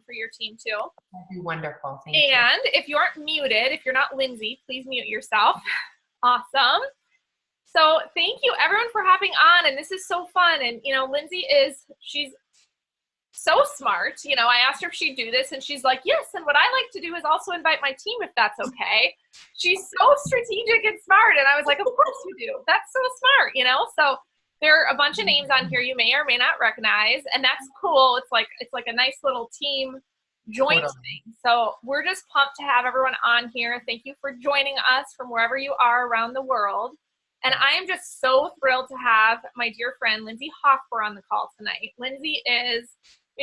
for your team too. That'd be wonderful. Thank you. And if you aren't muted, if you're not Lindsay, please mute yourself. Awesome. So thank you everyone for hopping on, and this is so fun. And Lindsay she's so smart. I asked her if she'd do this, and she's like, yes, and what I like to do is also invite my team if that's okay. She's so strategic and smart, and I was like, of course you do. That's so smart, So there are a bunch of names on here you may or may not recognize, and that's cool. It's like a nice little team joint thing. So we're just pumped to have everyone on here. Thank you for joining us from wherever you are around the world. And I am just so thrilled to have my dear friend Lindsay Hoffbuhr on the call tonight. Lindsay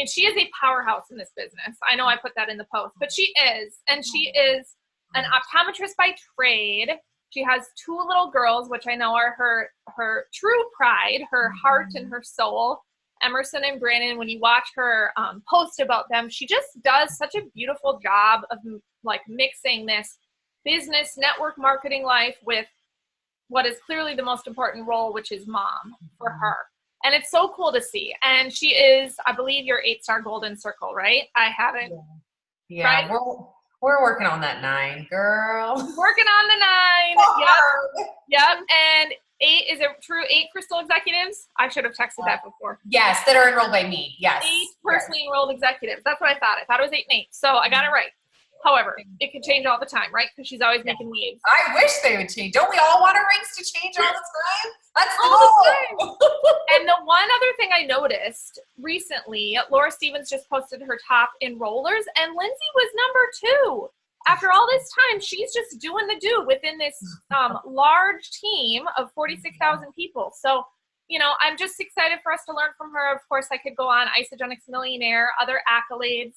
she is a powerhouse in this business. I know I put that in the post, but she is. And she is an optometrist by trade. She has 2 little girls, which I know are her true pride, her heart and her soul. Emerson and Brandon, when you watch her post about them, she just does such a beautiful job of mixing this business network marketing life with what is clearly the most important role, which is mom for her. And it's so cool to see. And she is, I believe, your 8-star golden circle, right? I haven't. Yeah, right? We're working on that 9, girl. Working on the 9. Yep. And 8, is it true? 8 crystal executives? I should have texted that before. Yes, that are enrolled by me. Yes. 8 personally enrolled executives. That's what I thought. I thought it was 8 and 8. So I got it right. However, it could change all the time, right? Because she's always making waves. I wish they would change. Don't we all want our ranks to change all the time? That's all the time. And the one other thing I noticed recently, Laura Stevens just posted her top enrollers, and Lindsay was number 2. After all this time, she's just doing the do within this large team of 46,000 people. So, I'm just excited for us to learn from her. Of course, I could go on, Isagenix Millionaire, other accolades.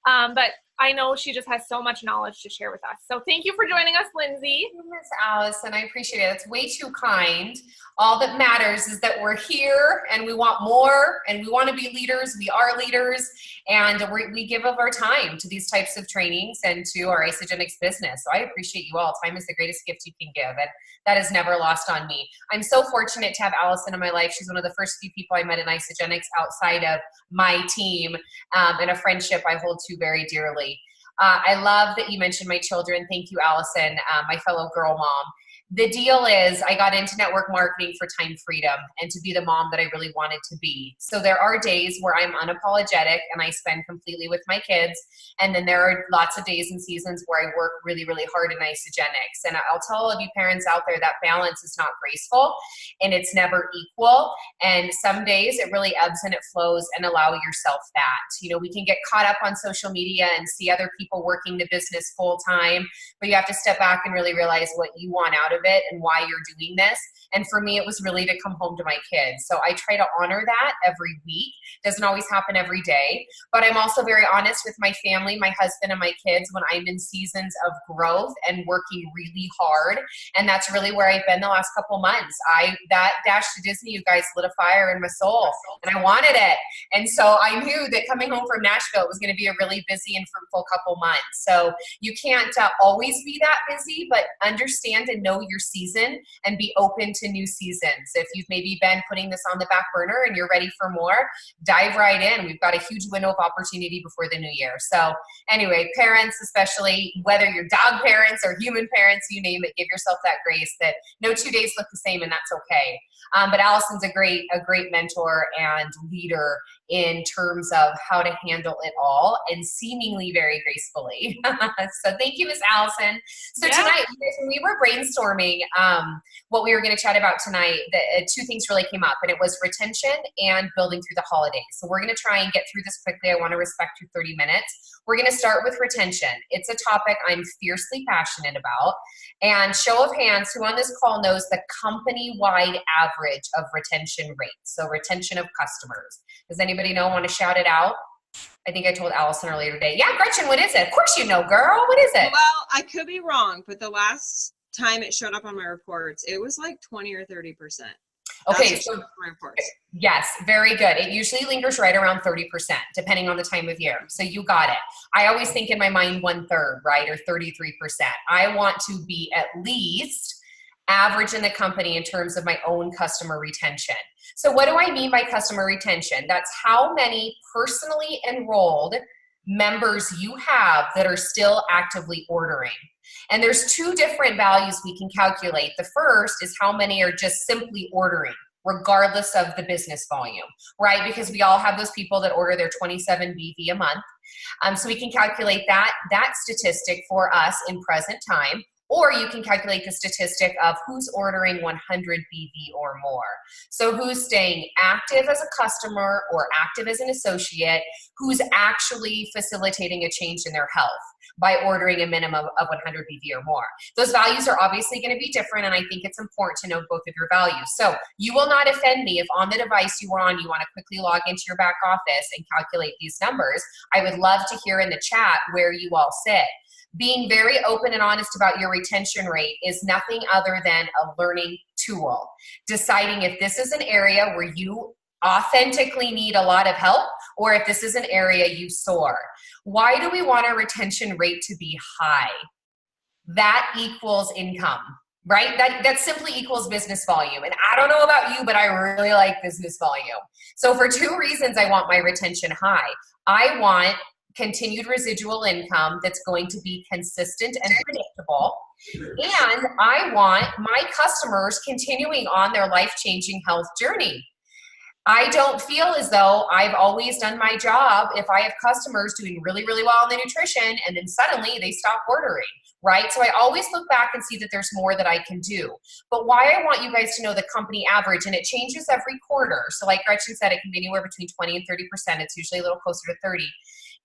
But I know she just has so much knowledge to share with us. So thank you for joining us, Lindsay. Miss Allison, I appreciate it. It's way too kind. All that matters is that we're here and we want more and we want to be leaders. We are leaders, and we give of our time to these types of trainings and to our Isagenix business. So I appreciate you all. Time is the greatest gift you can give, and that is never lost on me. I'm so fortunate to have Allison in my life. She's one of the first few people I met in Isagenix outside of my team, and a friendship I hold to very dearly. I love that you mentioned my children. Thank you, Allison, my fellow girl mom. The deal is I got into network marketing for time freedom and to be the mom that I really wanted to be. So there are days where I'm unapologetic and I spend completely with my kids. And then there are lots of days and seasons where I work really, really hard in Isagenix. And I'll tell all of you parents out there that balance is not graceful and it's never equal. And some days it really ebbs and it flows, and allow yourself that. We can get caught up on social media and see other people working the business full time, but you have to step back and really realize what you want out of it and why you're doing this. And for me, it was really to come home to my kids. So I try to honor that every week. Doesn't always happen every day, but I'm also very honest with my family, my husband and my kids when I'm in seasons of growth and working really hard. And that's really where I've been the last couple months. That dash to Disney, you guys lit a fire in my soul and I wanted it. And so I knew that coming home from Nashville was going to be a really busy and fruitful couple months. So you can't always be that busy, but understand and know your season and be open to new seasons. If you've maybe been putting this on the back burner and you're ready for more, dive right in. We've got a huge window of opportunity before the new year. So anyway, parents, especially whether you're dog parents or human parents, you name it, give yourself that grace that no 2 days look the same, and that's okay. But Allison's a great mentor and leader in terms of how to handle it all, and seemingly very gracefully. So thank you, Miss Allison. So tonight, when we were brainstorming what we were going to chat about tonight, two things really came up, and it was retention and building through the holidays. So we're going to try and get through this quickly. I want to respect your 30 minutes. We're going to start with retention. It's a topic I'm fiercely passionate about. And show of hands, who on this call knows the company-wide average of retention rates? So retention of customers. Does anybody know? Want to shout it out? I think I told Allison earlier today. Yeah, Gretchen, what is it? Of course you know, girl. What is it? Well, I could be wrong, but the last time it showed up on my reports, it was like 20 or 30%. Okay, so my reports. Yes, very good. It usually lingers right around 30%, depending on the time of year. So you got it. I always think in my mind 1/3, right, or 33%. I want to be at least average in the company in terms of my own customer retention. So what do I mean by customer retention? That's how many personally enrolled members you have that are still actively ordering. And there's two different values we can calculate. The first is how many are just simply ordering, regardless of the business volume, right? Because we all have those people that order their 27 BV a month. So we can calculate that statistic for us in present time, or you can calculate the statistic of who's ordering 100 BV or more. So who's staying active as a customer or active as an associate, who's actually facilitating a change in their health by ordering a minimum of 100 BV or more. Those values are obviously going to be different, and I think it's important to know both of your values. So you will not offend me if on the device you were on, you want to quickly log into your back office and calculate these numbers. I would love to hear in the chat where you all sit. Being very open and honest about your retention rate is nothing other than a learning tool. Deciding if this is an area where you authentically need a lot of help, or if this is an area you soar. Why do we want our retention rate to be high? That equals income, right? That simply equals business volume. And I don't know about you, but I really like business volume. So for two reasons, I want my retention high. I want continued residual income that's going to be consistent and predictable. And I want my customers continuing on their life-changing health journey. I don't feel as though I've always done my job if I have customers doing really, really well in the nutrition and then suddenly they stop ordering, right? So I always look back and see that there's more that I can do. But why I want you guys to know the company average, and it changes every quarter. So like Gretchen said, it can be anywhere between 20 and 30%. It's usually a little closer to 30,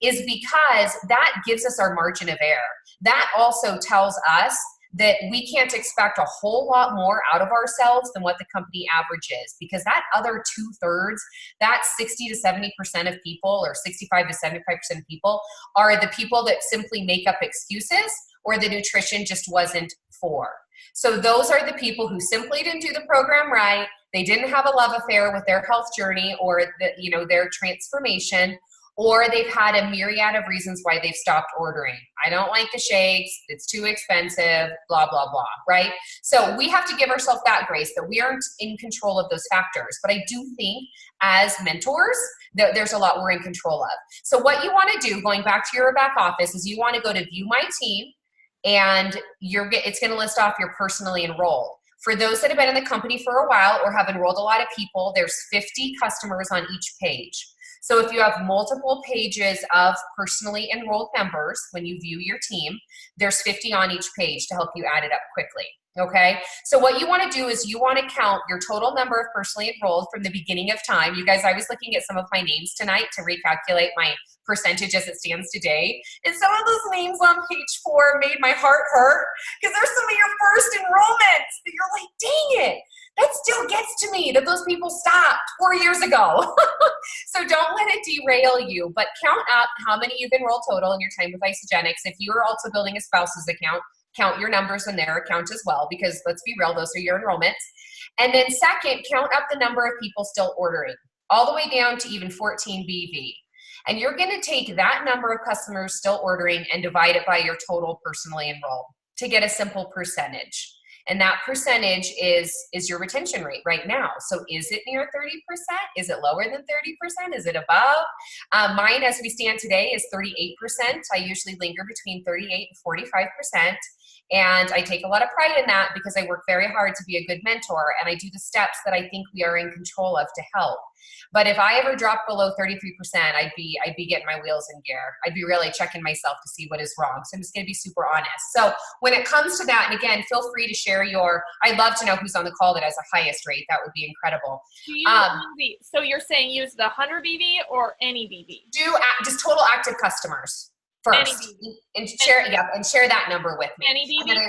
is because that gives us our margin of error. That also tells us that we can't expect a whole lot more out of ourselves than what the company average is, because that other 2/3, that 60 to 70% of people, or 65 to 75% of people, are the people that simply make up excuses or the nutrition just wasn't for. So those are the people who simply didn't do the program right. They didn't have a love affair with their health journey or their transformation, or they've had a myriad of reasons why they've stopped ordering. I don't like the shakes, it's too expensive, blah, blah, blah, right? So we have to give ourselves that grace that we aren't in control of those factors. But I do think as mentors that there's a lot we're in control of. So what you want to do, going back to your back office, is you want to go to View My Team, and it's going to list off your personally enrolled. For those that have been in the company for a while or have enrolled a lot of people, there's 50 customers on each page. So if you have multiple pages of personally enrolled members, when you view your team, there's 50 on each page to help you add it up quickly, okay? So what you want to do is you want to count your total number of personally enrolled from the beginning of time. You guys, I was looking at some of my names tonight to recalculate my percentage as it stands today. And some of those names on page 4 made my heart hurt, because there's some of your first enrollments that you're like, dang it. That still gets to me that those people stopped 4 years ago. So don't let it derail you, but count up how many you've enrolled total in your time with Isogenics. If you are also building a spouse's account, count your numbers in their account as well, because let's be real, those are your enrollments. And then second, count up the number of people still ordering, all the way down to even 14 BV. And you're going to take that number of customers still ordering and divide it by your total personally enrolled to get a simple percentage. And that percentage is your retention rate right now. So is it near 30%? Is it lower than 30%? Is it above? Mine, as we stand today, is 38%. I usually linger between 38 and 45%. And I take a lot of pride in that because I work very hard to be a good mentor, and I do the steps that I think we are in control of to help. But if I ever drop below 33%, I'd be getting my wheels in gear. I'd be really checking myself to see what is wrong. So I'm just going to be super honest. So when it comes to that, and again, feel free to share I'd love to know who's on the call that has the highest rate. That would be incredible. So you're saying use the 100 BV or any BV? Just total active customers first. And share that number with me. Any BV?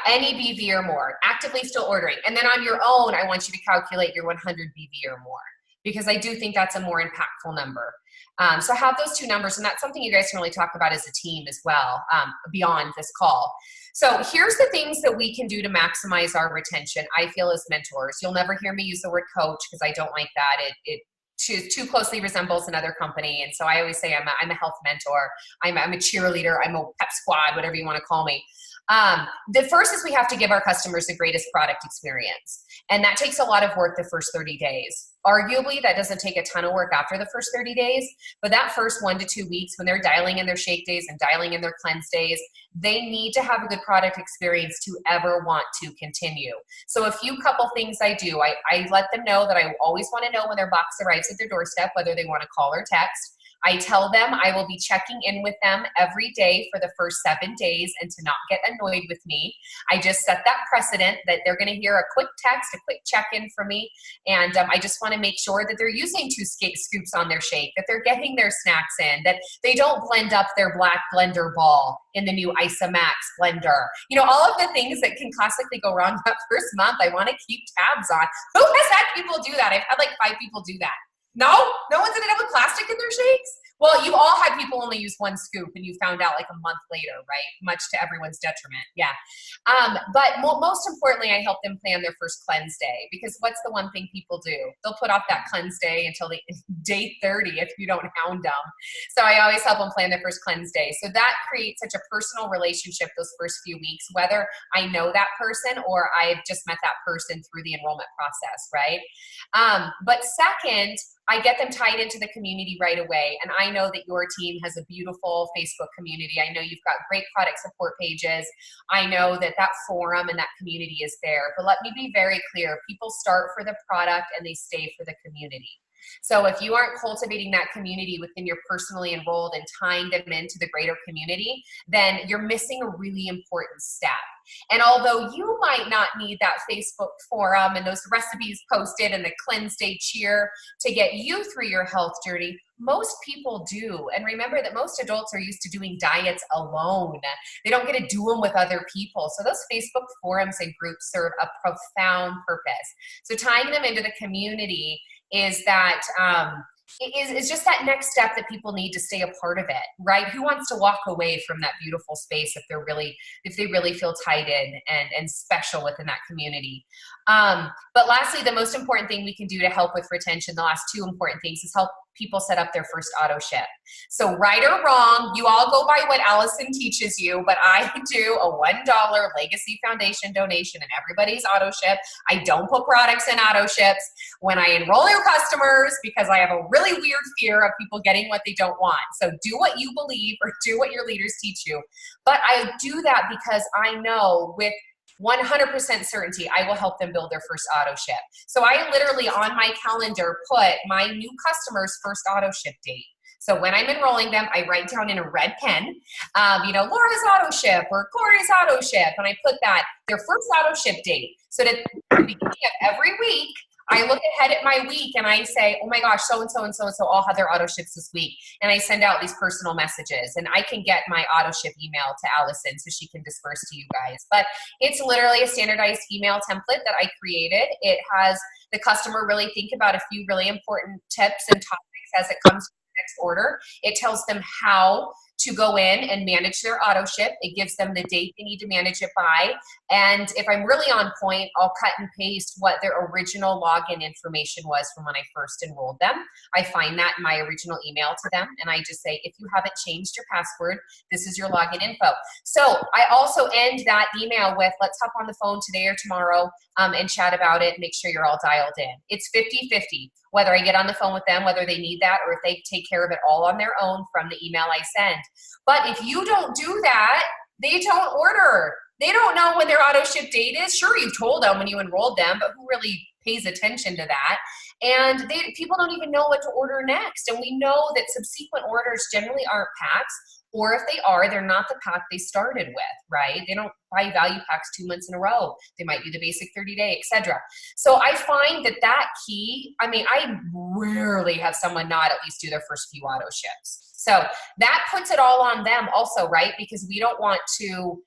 Any BV or more, actively still ordering. And then on your own, I want you to calculate your 100 BV or more, because I do think that's a more impactful number. So have those two numbers, and that's something you guys can really talk about as a team as well, beyond this call. So here's the things that we can do to maximize our retention, I feel, as mentors. You'll never hear me use the word coach, because I don't like that. It too closely resembles another company. And so I always say I'm a health mentor. I'm a cheerleader. I'm a pep squad, whatever you want to call me. The first is we have to give our customers the greatest product experience. And that takes a lot of work the first 30 days. Arguably, that doesn't take a ton of work after the first 30 days, but that first 1 to 2 weeks when they're dialing in their shake days and dialing in their cleanse days, they need to have a good product experience to ever want to continue. So a few couple things I do, I let them know that I always want to know when their box arrives at their doorstep, whether they want to call or text. I tell them I will be checking in with them every day for the first 7 days and to not get annoyed with me. I just set that precedent that they're going to hear a quick text, a quick check-in from me, and I just want to make sure that they're using 2 scoops on their shake, that they're getting their snacks in, that they don't blend up their black blender ball in the new Isamax blender. You know, all of the things that can classically go wrong that first month, I want to keep tabs on. Who has had people do that? I've had like 5 people do that. No one's ended up with plastic in their shakes? Well, you all had people only use 1 scoop and you found out like a month later, right? Much to everyone's detriment. Yeah. But most importantly, I help them plan their first cleanse day, because what's the one thing people do? They'll put off that cleanse day until day 30 if you don't hound them. So I always help them plan their first cleanse day. So that creates such a personal relationship those first few weeks, whether I know that person or I've just met that person through the enrollment process, right? But second, I get them tied into the community right away. And I know that your team has a beautiful Facebook community. I know you've got great product support pages. I know that that forum and that community is there. But let me be very clear. People start for the product and they stay for the community. So if you aren't cultivating that community within your personally enrolled and tying them into the greater community, then you're missing a really important step. And although you might not need that Facebook forum and those recipes posted and the cleanse day cheer to get you through your health journey, most people do. And remember that most adults are used to doing diets alone. They don't get to do them with other people. So those Facebook forums and groups serve a profound purpose. So tying them into the community is that is just that next step that people need to stay a part of it, right? Who wants to walk away from that beautiful space if they really feel tied in and special within that community? But lastly, the most important thing we can do to help with retention, the last 2 important things, is help people set up their first auto ship. So right or wrong, you all go by what Allison teaches you, but I do a $1 Legacy Foundation donation in everybody's auto ship. I don't put products in auto ships when I enroll your customers because I have a really weird fear of people getting what they don't want. So do what you believe or do what your leaders teach you. But I do that because I know with 100% certainty, I will help them build their first auto ship. So I literally on my calendar put my new customer's first auto ship date. So when I'm enrolling them, I write down in a red pen, Laura's auto ship or Corey's auto ship. And I put that, their first auto ship date. So that at the beginning of every week, I look ahead at my week and I say, oh my gosh, so-and-so and so-and-so all had their auto ships this week. And I send out these personal messages and I can get my auto ship email to Allison so she can disperse to you guys. But it's literally a standardized email template that I created. It has the customer really think about a few really important tips and topics as it comes to the next order. It tells them how to go in and manage their auto ship. It gives them the date they need to manage it by. And if I'm really on point, I'll cut and paste what their original login information was from when I first enrolled them. I find that in my original email to them. And I just say, if you haven't changed your password, this is your login info. So I also end that email with, let's hop on the phone today or tomorrow and chat about it and make sure you're all dialed in. It's 50-50, whether I get on the phone with them, whether they need that, or if they take care of it all on their own from the email I send. But if you don't do that, they don't order. They don't know when their auto ship date is. Sure, you've told them when you enrolled them, but who really pays attention to that? And people don't even know what to order next. And we know that subsequent orders generally aren't packs, or if they are, they're not the pack they started with, right? They don't buy value packs 2 months in a row. They might do the basic 30-day, etc. So I find that key, I rarely have someone not at least do their first few auto ships. So that puts it all on them also, right? Because we don't want to,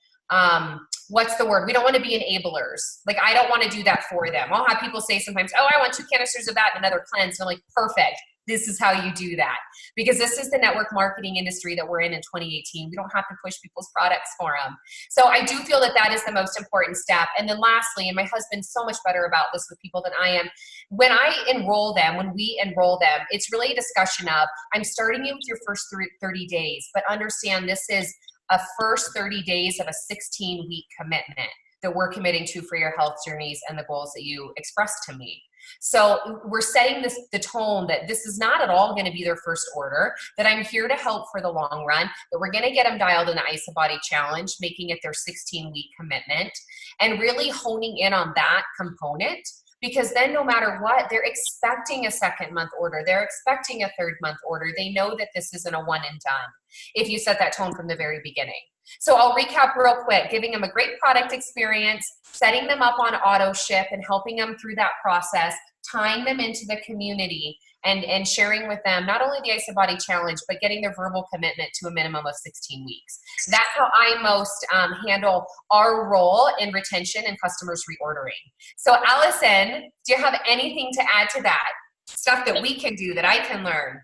what's the word? We don't want to be enablers. Like, I don't want to do that for them. I'll have people say sometimes, oh, I want 2 canisters of that and another cleanse. And I'm like, perfect. This is how you do that. Because this is the network marketing industry that we're in 2018. We don't have to push people's products for them. So I do feel that is the most important step. And then lastly, and my husband's so much better about this with people than I am, when we enroll them, it's really a discussion of, I'm starting you with your first 30 days, but understand this is a first 30 days of a 16-week commitment. that we're committing to for your health journeys and the goals that you expressed to me. So we're setting the tone that this is not at all going to be their first order, that I'm here to help for the long run, that we're going to get them dialed in the IsaBody challenge, making it their 16-week commitment, and really honing in on that component. Because then no matter what, they're expecting a second month order. They're expecting a third month order. They know that this isn't a one and done if you set that tone from the very beginning. So I'll recap real quick, giving them a great product experience, setting them up on auto ship and helping them through that process, tying them into the community and sharing with them not only the IsaBody challenge, but getting their verbal commitment to a minimum of 16 weeks. That's how I most handle our role in retention and customers reordering. So Allison, do you have anything to add to that? Stuff that we can do that I can learn?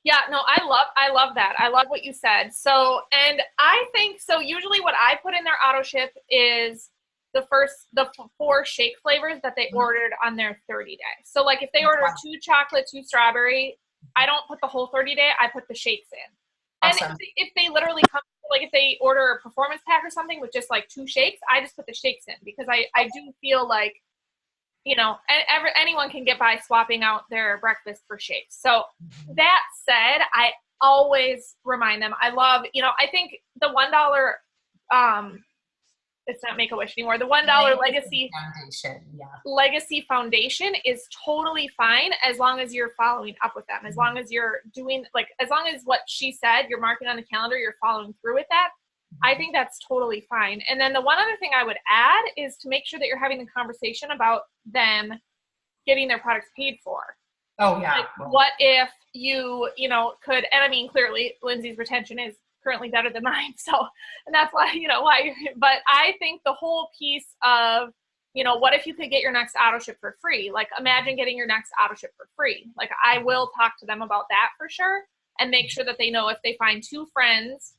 Yeah, no, I love that. I love what you said. So, and I think, so usually what I put in their auto ship is the 4 shake flavors that they ordered on their 30 day. So like if they order 2 chocolate, 2 strawberry, I don't put the whole 30 day, I put the shakes in. Awesome. And if they literally come, like if they order a performance pack or something with just like 2 shakes, I just put the shakes in because I do feel like, you know, anyone can get by swapping out their breakfast for shakes. So that said, I always remind them, I love, you know, I think the $1, it's not Make-A-Wish anymore. The $1 Legacy Foundation, Legacy Foundation is totally fine as long as you're following up with them. As long as you're doing, like, as long as what she said, you're marking on the calendar, you're following through with that. I think that's totally fine. And then the one other thing I would add is to make sure that you're having the conversation about them getting their products paid for. Oh, yeah. Like, what if you know, could, and I mean, clearly Lindsay's retention is currently better than mine. So, and that's why, you know, but I think the whole piece of, you know, what if you could get your next auto ship for free? Like imagine getting your next auto ship for free. Like I will talk to them about that for sure and make sure that they know if they find 2 friends,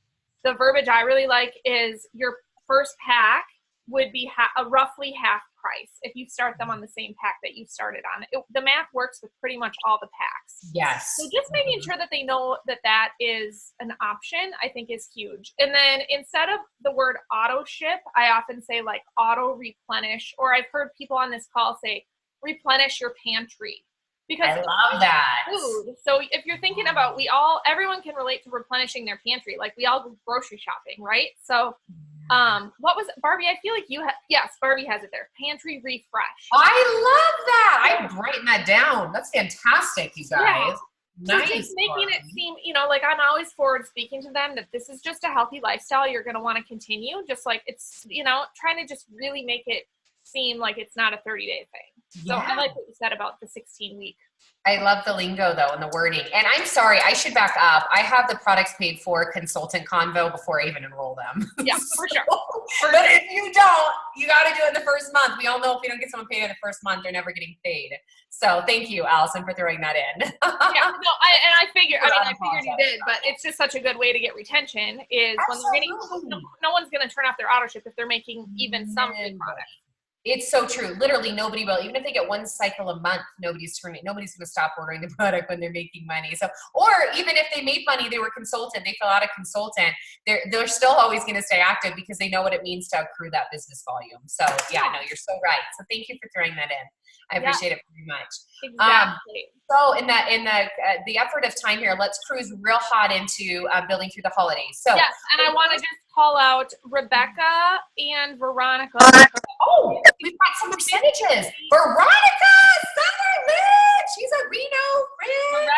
the verbiage I really like is your first pack would be roughly half price if you start them on the same pack that you started on. The math works with pretty much all the packs. Yes. So just making sure that they know that that is an option, I think is huge. And then instead of the word auto ship, I often say like auto replenish, or I've heard people on this call say replenish your pantry. Because I love that. Food. So if you're thinking about, everyone can relate to replenishing their pantry. Like we all go grocery shopping, right? So what was it, Barbie? I feel like yes, Barbie has it there. Pantry refresh. I love that. I'm writing that down. That's fantastic, you guys. Yeah. Nice. So just making it seem, you know, like I'm always forward speaking to them that this is just a healthy lifestyle you're going to want to continue. Just like it's, you know, trying to just really make it seem like it's not a 30-day thing. So I like what you said about the 16-week. I love the lingo though and the wording. And I'm sorry, I should back up. I have the products paid for consultant convo before I even enroll them. Yeah, for sure. But if you don't, you got to do it in the first month. We all know if we don't get someone paid in the first month, they're never getting paid. So thank you, Allison, for throwing that in. Yeah, no, I figured you did, but it's just such a good way to get retention is when they're getting, no one's going to turn off their auto ship if they're making even some free product. It's so true. Literally nobody will. Even if they get 1 cycle a month, nobody's going to stop ordering the product when they're making money. So, or even if they made money, they were consultant, they fill out a consultant, they're still always going to stay active because they know what it means to accrue that business volume. So yeah, no, you're so right. So thank you for throwing that in. I appreciate it very much. Exactly. So in the effort of time here, let's cruise real hot into building through the holidays. So yes, and I want to just call out Rebecca and Veronica. Oh, we've got some percentages. Veronica Summerlin, she's a Reno friend.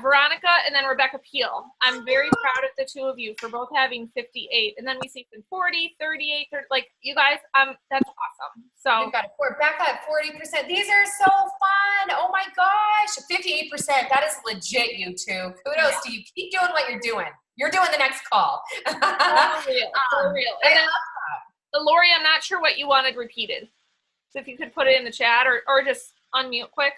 Veronica and then Rebecca Peel. I'm very proud of the 2 of you for both having 58. And then we see some 40, 38, 30, like you guys, that's awesome. So we've got Rebecca at 40%. These are so fun. Oh my gosh. 58%. That is legit, you 2. Kudos to you. Keep doing what you're doing. You're doing the next call. For real. And then, Lori, I'm not sure what you wanted repeated. So if you could put it in the chat or just unmute quick.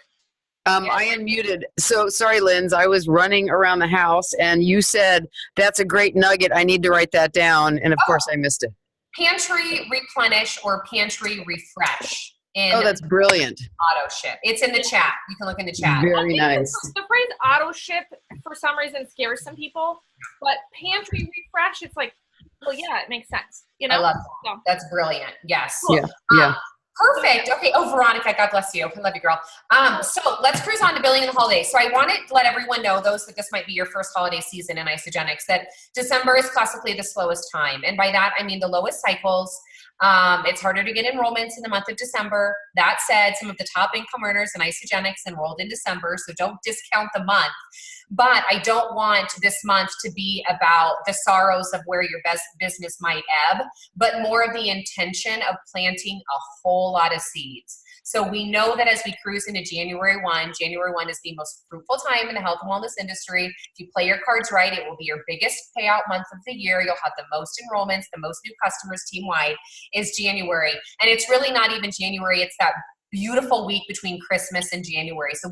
I unmuted. So sorry, Linz, I was running around the house and you said, that's a great nugget. I need to write that down. And of course I missed it. Pantry replenish or pantry refresh. That's brilliant. Auto ship. It's in the chat. You can look in the chat. Very nice. The phrase auto ship for some reason scares some people, but pantry refresh, it's like Well, yeah, it makes sense. You I know? love that. So, That's brilliant. Yes. cool. Yeah. Yeah. Perfect. Okay. Oh, Veronica, God bless you. I love you, girl. So let's cruise on to billing in the holidays. So I wanted to let everyone know, those that this might be your first holiday season in Isogenics, that December is classically the slowest time. And by that, I mean the lowest cycles. It's harder to get enrollments in the month of December. That said, some of the top income earners in Isogenics enrolled in December, so don't discount the month. But I don't want this month to be about the sorrows of where your best business might ebb, but more of the intention of planting a whole lot of seeds. So we know that as we cruise into January 1 is the most fruitful time in the health and wellness industry. If you play your cards right, it will be your biggest payout month of the year. You'll have the most enrollments, the most new customers team-wide is January. And it's really not even January, it's that beautiful week between Christmas and January. So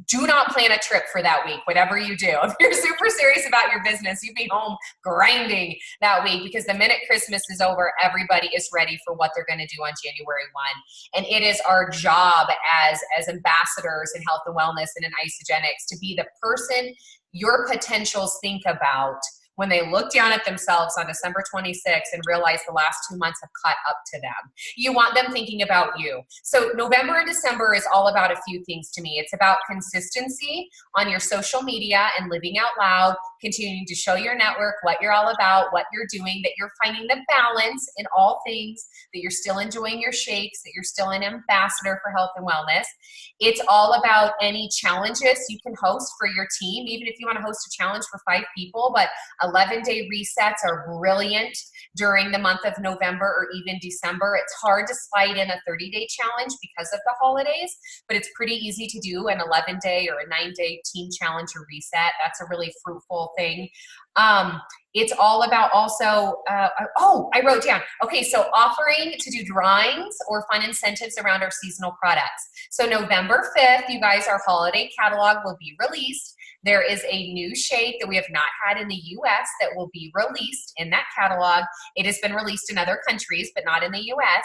do not plan a trip for that week, whatever you do. If you're super serious about your business, you be home grinding that week, because the minute Christmas is over, everybody is ready for what they're going to do on January 1. And it is our job as ambassadors in health and wellness and in Isogenics to be the person your potentials think about when they look down at themselves on December 26th and realize the last 2 months have caught up to them. You want them thinking about you. So November and December is all about a few things to me. It's about consistency on your social media and living out loud, continuing to show your network what you're all about, what you're doing, that you're finding the balance in all things, that you're still enjoying your shakes, that you're still an ambassador for health and wellness. It's all about any challenges you can host for your team, even if you want to host a challenge for 5 people, but 11-day resets are brilliant during the month of November or even December. It's hard to slide in a 30-day challenge because of the holidays, but it's pretty easy to do an 11-day or a 9-day team challenge or reset. That's a really fruitful thing. It's all about also, I wrote down, okay, so offering to do drawings or fun incentives around our seasonal products. So November 5th, you guys, our holiday catalog will be released. There is a new shake that we have not had in the US that will be released in that catalog. It has been released in other countries, but not in the US.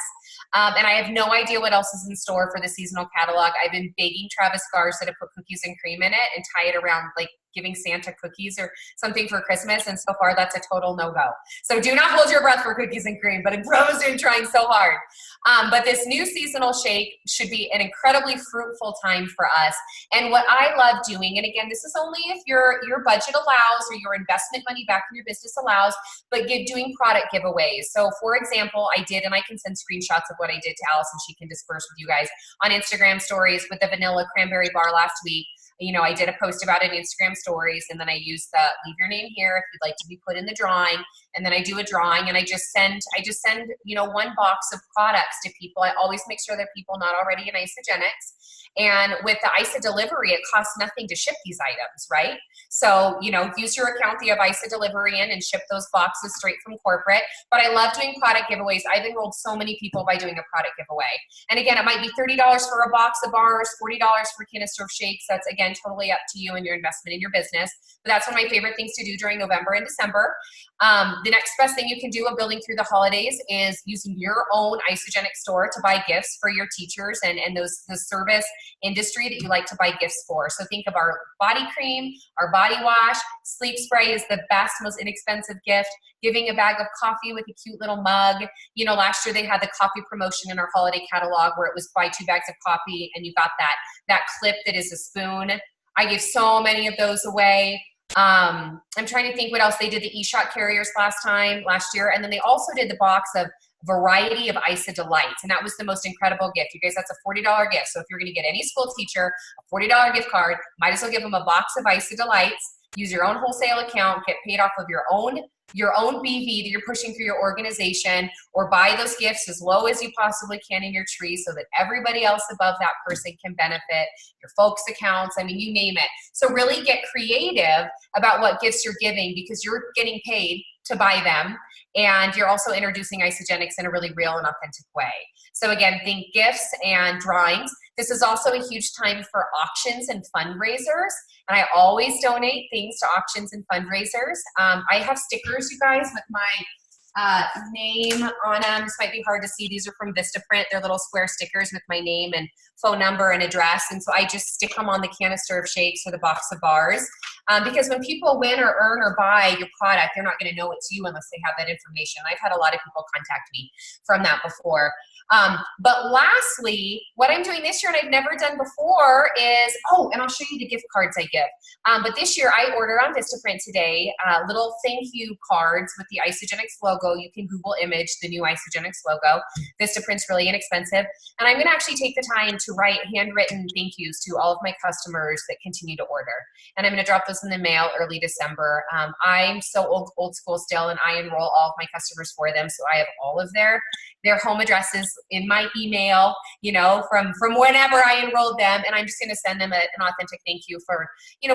And I have no idea what else is in store for the seasonal catalog. I've been begging Travis Garza to put cookies and cream in it and tie it around like giving Santa cookies or something for Christmas, and so far that's a total no-go. So do not hold your breath for cookies and cream, but Bro's been trying so hard. But this new seasonal shake should be an incredibly fruitful time for us. And what I love doing, and again, this is only if your budget allows or your investment money back in your business allows, but doing product giveaways. So for example, I did, and I can send screenshots of what I did to Alice and she can disperse with you guys on Instagram stories with the vanilla cranberry bar last week. You know, I did a post about it in Instagram stories, and then I used the leave your name here if you'd like to be put in the drawing. And then I do a drawing, and I just send, you know, 1 box of products to people. I always make sure that people not already in Isogenics. And with the ISA delivery, it costs nothing to ship these items, right? So, you know, use your account that you have ISA delivery in and ship those boxes straight from corporate. But I love doing product giveaways. I've enrolled so many people by doing a product giveaway. And again, it might be $30 for a box of bars, $40 for a canister of shakes. That's, again, totally up to you and your investment in your business. But that's one of my favorite things to do during November and December. The next best thing you can do of building through the holidays is using your own Isogenic store to buy gifts for your teachers and the service industry that you like to buy gifts for. So think of our body cream, our body wash. Sleep spray is the best, most inexpensive gift. Giving a bag of coffee with a cute little mug. You know, last year they had the coffee promotion in our holiday catalog where it was buy 2 bags of coffee and you got that clip that is a spoon. I gave so many of those away. I'm trying to think what else. They did the e-shot carriers last year, and then they also did the box of variety of ISA Delights, and that was the most incredible gift. You guys, that's a $40 gift. So if you're going to get any school teacher a $40 gift card, might as well give them a box of ISA Delights. Use your own wholesale account, get paid off of your own BV that you're pushing through your organization, or buy those gifts as low as you possibly can in your tree so that everybody else above that person can benefit, your folks' accounts, I mean, you name it. So really get creative about what gifts you're giving because you're getting paid to buy them, and you're also introducing Isogenics in a really real and authentic way. So again, think gifts and drawings. This is also a huge time for auctions and fundraisers, and I always donate things to auctions and fundraisers. I have stickers, you guys, with my name on them. This might be hard to see. These are from Vistaprint. They're little square stickers with my name and phone number and address, and so I just stick them on the canister of shakes or the box of bars. Because when people win or earn or buy your product, they're not going to know it's you unless they have that information. I've had a lot of people contact me from that before. But lastly, what I'm doing this year and I've never done before is, and I'll show you the gift cards I give. But this year I ordered on Vistaprint today, little thank you cards with the Isagenix logo. You can Google image the new Isagenix logo. Vistaprint's really inexpensive. And I'm going to actually take the time to write handwritten thank yous to all of my customers that continue to order. And I'm going to drop those in the mail early December. I'm so old school still, and I enroll all of my customers for them. So I have all of their home addresses in my email, from whenever I enrolled them. And I'm just going to send them an authentic thank you for,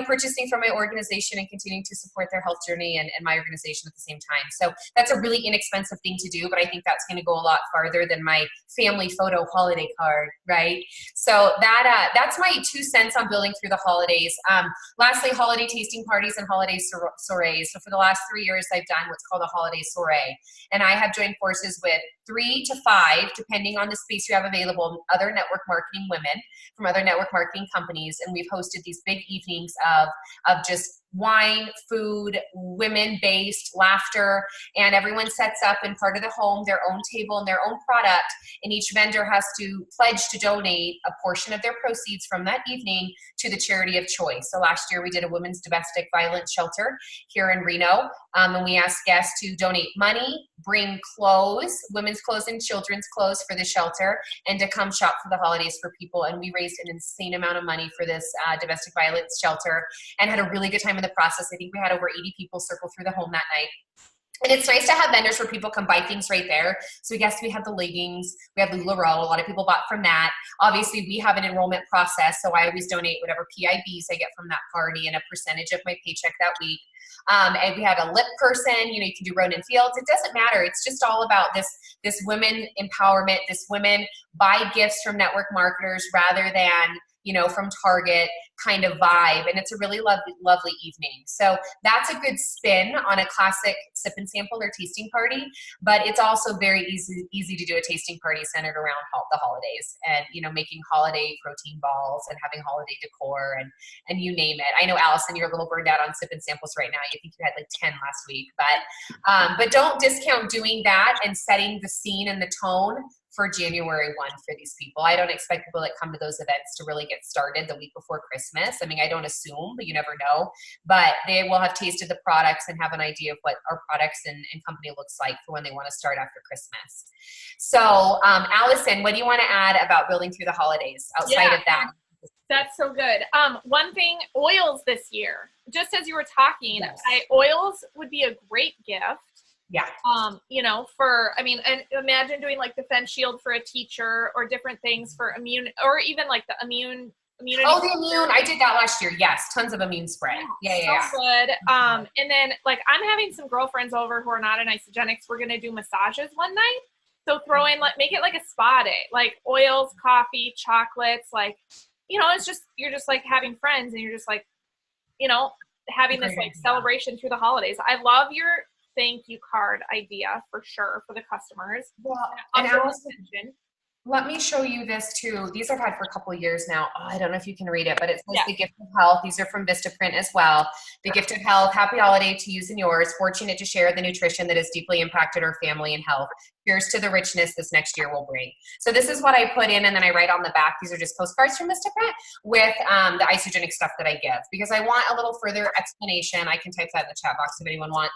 purchasing from my organization and continuing to support their health journey and my organization at the same time. So that's a really inexpensive thing to do, but I think that's going to go a lot farther than my family photo holiday card, right? So that's my 2 cents on building through the holidays. Lastly, holiday tasting parties and holiday soirees. So for the last 3 years, I've done what's called a holiday soiree. And I have joined forces with 3 to 5, depending on the space you have available, other network marketing women from other network marketing companies. And we've hosted these big evenings of just wine, food, women-based laughter, and everyone sets up in part of the home their own table and their own product, and each vendor has to pledge to donate a portion of their proceeds from that evening to the charity of choice. So last year we did a women's domestic violence shelter here in Reno, and we asked guests to donate money, bring clothes, women's clothes and children's clothes for the shelter, and to come shop for the holidays for people. And we raised an insane amount of money for this domestic violence shelter and had a really good time in the process. I think we had over 80 people circle through the home that night. And it's nice to have vendors where people can buy things right there. So yes, we have the leggings, we have LuLaRoe, a lot of people bought from that. Obviously, we have an enrollment process, so I always donate whatever PIBs I get from that party and a percentage of my paycheck that week. And we have a lip person, you can do Ronan Fields. It doesn't matter. It's just all about this women empowerment, this women buy gifts from network marketers rather than, from Target kind of vibe. And it's a really lovely evening. So that's a good spin on a classic sip and sample or tasting party, but it's also very easy to do a tasting party centered around the holidays and, making holiday protein balls and having holiday decor and you name it. I know, Allison, you're a little burned out on sip and samples right now. You think you had like 10 last week, but don't discount doing that and setting the scene and the tone for January 1 for these people. I don't expect people that come to those events to really get started the week before Christmas. I mean, I don't assume, but you never know. But they will have tasted the products and have an idea of what our products and company looks like for when they want to start after Christmas. So, Allison, what do you want to add about building through the holidays outside of that? That's so good. One thing, oils this year, just as you were talking, Yes. Oils would be a great gift. Yeah. And imagine doing like the Fence Shield for a teacher or different things for immune, or even like the immunity. Oh, the immune. I did that last year. Yes. Tons of immune spray. Yeah. So good. And then like I'm having some girlfriends over who are not in Isagenix. We're going to do massages one night. So throw in, make it like a spa day, like oils, coffee, chocolates, it's just, you're just like having friends and you're just like, having this like celebration through the holidays. I love your thank you card idea for sure for the customers. Well, and Allison, let me show you this too. These I've had for a couple of years now. I don't know if you can read it, but it says The Gift of Health. These are from Vistaprint as well. The Gift of Health. Happy holiday to you and yours. Fortunate to share the nutrition that has deeply impacted our family and health. Here's to the richness this next year will bring. So this is what I put in, and then I write on the back. These are just postcards from Vistaprint with the Isagenix stuff that I give, because I want a little further explanation. I can type that in the chat box if anyone wants.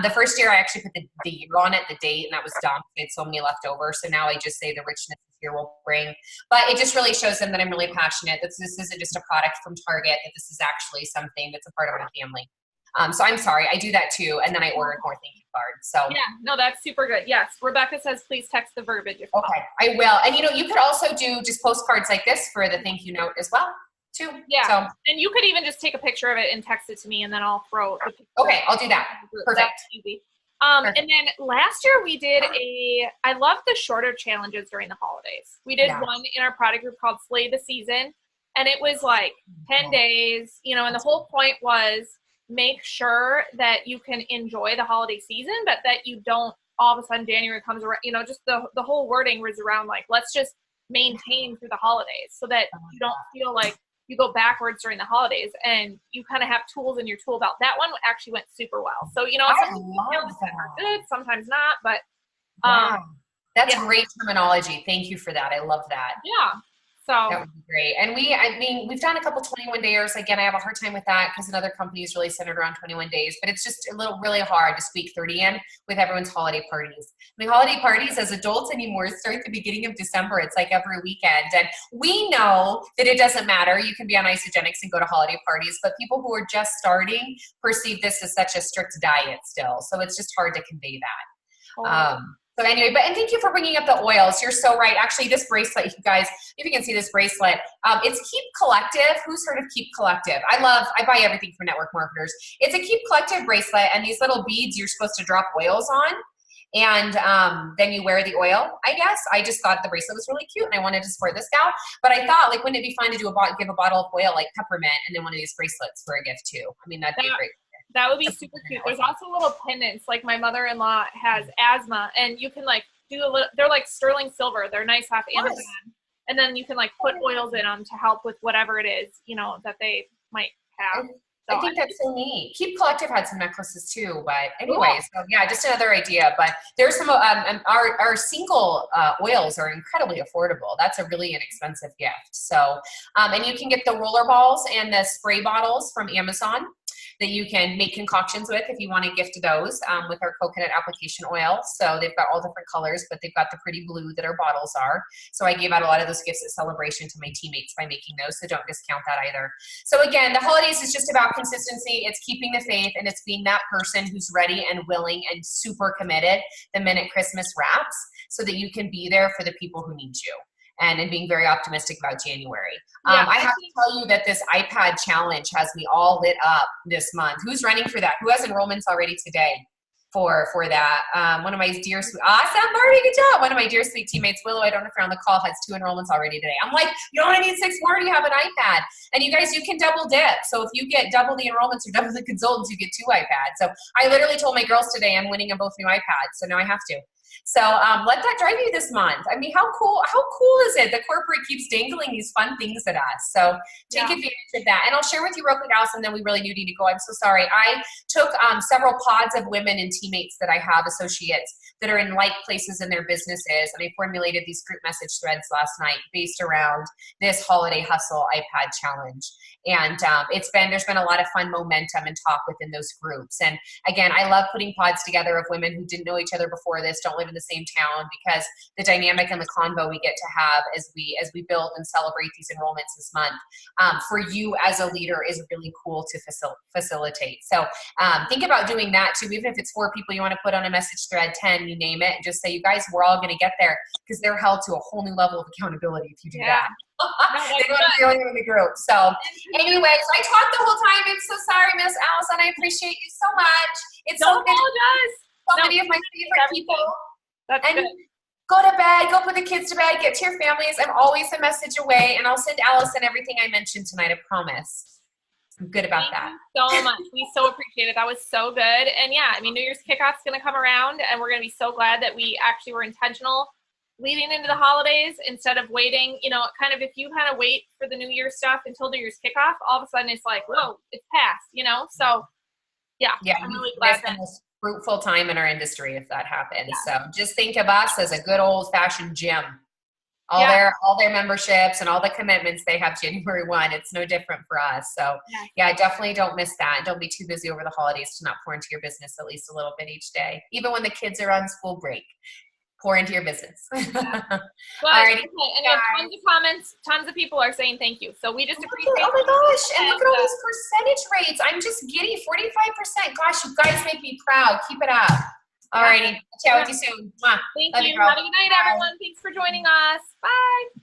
The first year I actually put the year on it, the date, and that was dumb. I had so many left over. So now I just say the richness this year will bring. But it just really shows them that I'm really passionate, that this isn't just a product from Target, that this is actually something that's a part of my family. So I'm sorry, I do that too, and then I ordered more thank you cards. So yeah, no, that's super good. Yes, Rebecca says please text the verbiage. Okay, I will. And you could also do just postcards like this for the thank you note as well, too. Yeah, so, and you could even just take a picture of it and text it to me, and then I'll throw the picture. Okay, I'll do that. Perfect. That's easy. And then last year we did I love the shorter challenges during the holidays. We did one in our product group called Slay the Season, and it was like 10 days, and the whole point was make sure that you can enjoy the holiday season, but that you don't all of a sudden January comes around, just the whole wording was around like, let's just maintain through the holidays so that you don't feel like you go backwards during the holidays, and you kind of have tools in your tool belt. That one actually went super well. So, you know, I sometimes love that. good, sometimes not, but Yeah. That's yeah. great terminology. Thank you for that. I love that. Yeah. That So would be great. And I mean, we've done a couple 21 dayers. Again, I have a hard time with that because another company is really centered around 21 days, but it's just really hard to squeak 30 in with everyone's holiday parties. I mean, holiday parties as adults anymore start at the beginning of December. It's like every weekend. And we know that it doesn't matter. You can be on isogenics and go to holiday parties, but people who are just starting perceive this as such a strict diet still. So it's just hard to convey that. So anyway, and thank you for bringing up the oils. You're so right. Actually, this bracelet, you guys, if you can see this bracelet, it's Keep Collective. Who's heard of Keep Collective? I buy everything from network marketers. It's a Keep Collective bracelet, and these little beads you're supposed to drop oils on, and then you wear the oil, I guess. I just thought the bracelet was really cute, and I wanted to support this gal. But I thought, like, wouldn't it be fun to give a bottle of oil, like peppermint, and then one of these bracelets for a gift, too? I mean, that'd be great. That would be super cute. There's also little pendants. Like my mother-in-law has asthma, and you can like do a little. They're like sterling silver. They're nice off Amazon, and then you can like put oils in them to help with whatever it is, you know, that they might have. So I think that's so neat. Keep Collective had some necklaces too, but anyway, so yeah, just another idea. But there's some our single oils are incredibly affordable. That's a really inexpensive gift. So and you can get the roller balls and the spray bottles from Amazon that you can make concoctions with if you want to gift those with our coconut application oil. So they've got all different colors, but they've got the pretty blue that our bottles are. So I gave out a lot of those gifts at Celebration to my teammates by making those, so don't discount that either. So again, the holidays is just about consistency. It's keeping the faith, and it's being that person who's ready and willing and super committed the minute Christmas wraps, so that you can be there for the people who need you. And being very optimistic about January. Yeah. I have to tell you that this iPad challenge has me all lit up this month. Who's running for that? Who has enrollments already today for that? One of my dear sweet, awesome, Barbie, good job. One of my dear sweet teammates, Willow, I don't know if you're on the call, has 2 enrollments already today. I'm like, you only need 6 more, you have an iPad. And you guys, you can double dip. So if you get double the enrollments or double the consultants, you get 2 iPads. So I literally told my girls today I'm winning them both new iPads. So now I have to. So let that drive you this month. I mean, how cool is it? The corporate keeps dangling these fun things at us. So take advantage of that. And I'll share with you real quick, Allison, then we really do need to go. I'm so sorry. I took several pods of women and teammates that I have, associates, that are in like places in their businesses. And I formulated these group message threads last night based around this holiday hustle iPad challenge. And there's been a lot of fun momentum and talk within those groups. And again, I love putting pods together of women who didn't know each other before this, don't live in the same town, because the dynamic and the convo we get to have as we build and celebrate these enrollments this month for you as a leader is really cool to facilitate. So think about doing that too, even if it's 4 people you want to put on a message thread, 10, you name it, and just say, you guys, we're all going to get there, because they're held to a whole new level of accountability if you do that. They don't feel in the group. So anyways, I talked the whole time. I'm so sorry, Miss Allison. I appreciate you so much. It's Don't so good. apologize. So many of my favorite people. That's and good. Go to bed, go put the kids to bed, get to your families. I'm always a message away, and I'll send Allison everything I mentioned tonight, I promise. I'm good about that. Thank you so much. We so appreciate it. That was so good. And yeah, I mean, New Year's kickoff's going to come around, and we're going to be so glad that we actually were intentional leading into the holidays instead of waiting. You know, kind of if you kind of wait for the New Year stuff until New Year's kickoff, all of a sudden it's like, whoa, it's past, you know? So yeah, I'm really glad that. Fruitful time in our industry if that happens. So just think of us as a good old fashioned gym. All their memberships and all the commitments they have January 1. It's no different for us. So yeah, definitely don't miss that. Don't be too busy over the holidays to not pour into your business at least a little bit each day. Even when the kids are on school break, pour into your business. Alrighty. And we have tons of comments. Tons of people are saying thank you. So we just appreciate it. Oh my gosh. And look at all these percentage rates. I'm just giddy. 45%. Gosh, you guys make me proud. Keep it up. Alrighty. Chat with you soon. Thank you. Have a good night, everyone. Thanks for joining us. Bye.